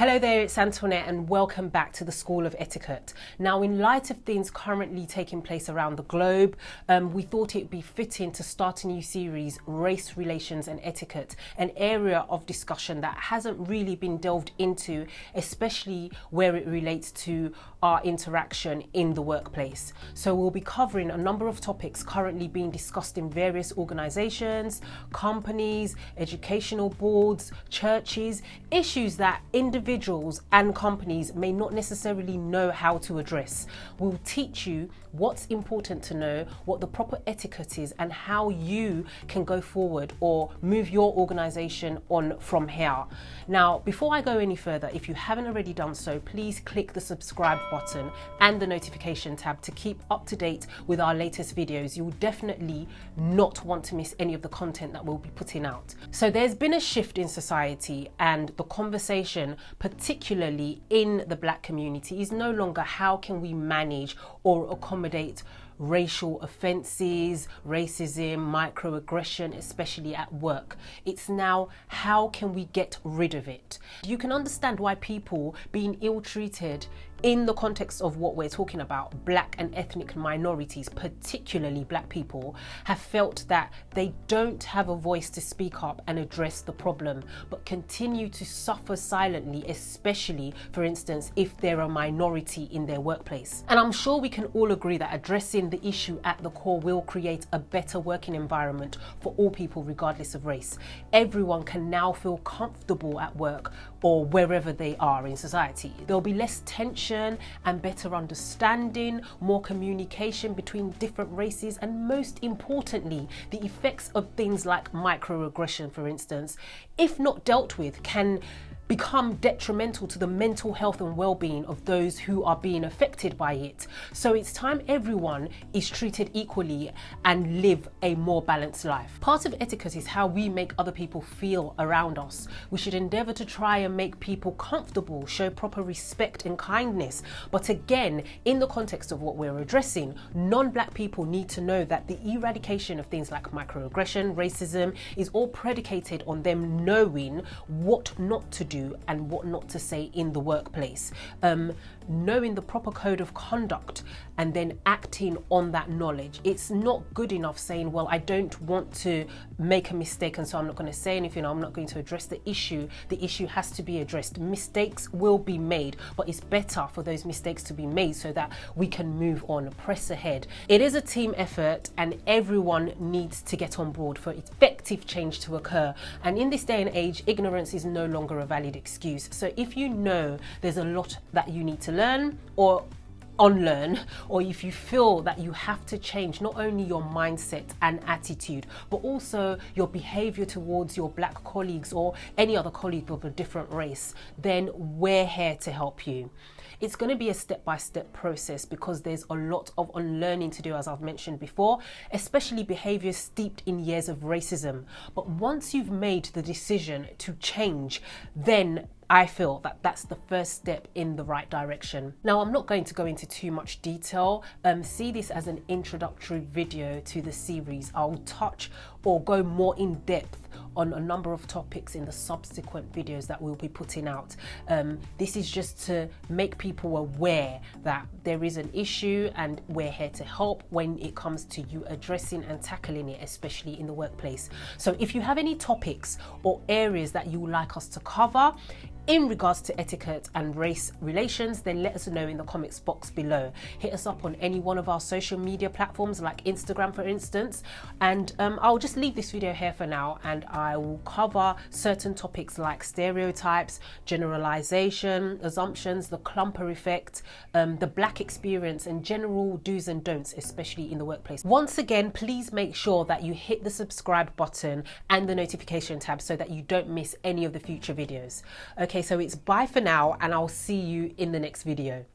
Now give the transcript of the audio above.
Hello there, it's Antoinette and welcome back to the School of Etiquette. Now, in light of things currently taking place around the globe, we thought it would be fitting to start a new series, Race, Relations and Etiquette, an area of discussion that hasn't really been delved into, especially where it relates to our interaction in the workplace. So we'll be covering a number of topics currently being discussed in various organizations, companies, educational boards, churches, issues that individuals and companies may not necessarily know how to address. We'll teach you what's important to know, what the proper etiquette is, and how you can go forward or move your organization on from here. Now, before I go any further, if you haven't already done so, please click the subscribe button and the notification tab to keep up to date with our latest videos. You'll definitely not want to miss any of the content that we'll be putting out. So there's been a shift in society, and the conversation, particularly in the Black community, is no longer how can we manage or accommodate racial offences, racism, microaggression, especially at work. It's now how can we get rid of it? You can understand why people being ill-treated in the context of what we're talking about, Black and ethnic minorities, particularly Black people, have felt that they don't have a voice to speak up and address the problem, but continue to suffer silently, especially, for instance, if they're a minority in their workplace. And I'm sure we can all agree that addressing the issue at the core will create a better working environment for all people, regardless of race. Everyone can now feel comfortable at work or wherever they are in society. There'll be less tension and better understanding, more communication between different races, and most importantly, the effects of things like microaggression, for instance, if not dealt with, can become detrimental to the mental health and well-being of those who are being affected by it. So it's time everyone is treated equally and live a more balanced life. Part of etiquette is how we make other people feel around us. We should endeavour to try and make people comfortable, show proper respect and kindness. But again, in the context of what we're addressing, non-Black people need to know that the eradication of things like microaggression, racism, is all predicated on them knowing what not to do and what not to say in the workplace, knowing the proper code of conduct and then acting on that knowledge. It's not good enough saying, well, I don't want to make a mistake and so I'm not going to say anything, I'm not going to address the issue. The issue has to be addressed. Mistakes will be made, but it's better for those mistakes to be made so that we can move on, press ahead. It is a team effort and everyone needs to get on board for effective change to occur. And in this day and age, ignorance is no longer a valid excuse. So if you know there's a lot that you need to learn or unlearn, or if you feel that you have to change not only your mindset and attitude, but also your behavior towards your Black colleagues or any other colleague of a different race, then we're here to help you. It's going to be a step-by-step process because there's a lot of unlearning to do, as I've mentioned before, especially behaviors steeped in years of racism. But once you've made the decision to change, then I feel that that's the first step in the right direction. Now, I'm not going to go into too much detail. See this as an introductory video to the series. I'll touch or go more in depth on a number of topics in the subsequent videos that we'll be putting out. This is just to make people aware that there is an issue and we're here to help when it comes to you addressing and tackling it, especially in the workplace. So if you have any topics or areas that you would like us to cover in regards to etiquette and race relations, then let us know in the comments box below. Hit us up on any one of our social media platforms like Instagram, for instance, and I'll just leave this video here for now, and I will cover certain topics like stereotypes, generalization, assumptions, the clumper effect, the Black experience, and general do's and don'ts, especially in the workplace. Once again, please make sure that you hit the subscribe button and the notification tab so that you don't miss any of the future videos. Okay, so it's bye for now, and I'll see you in the next video.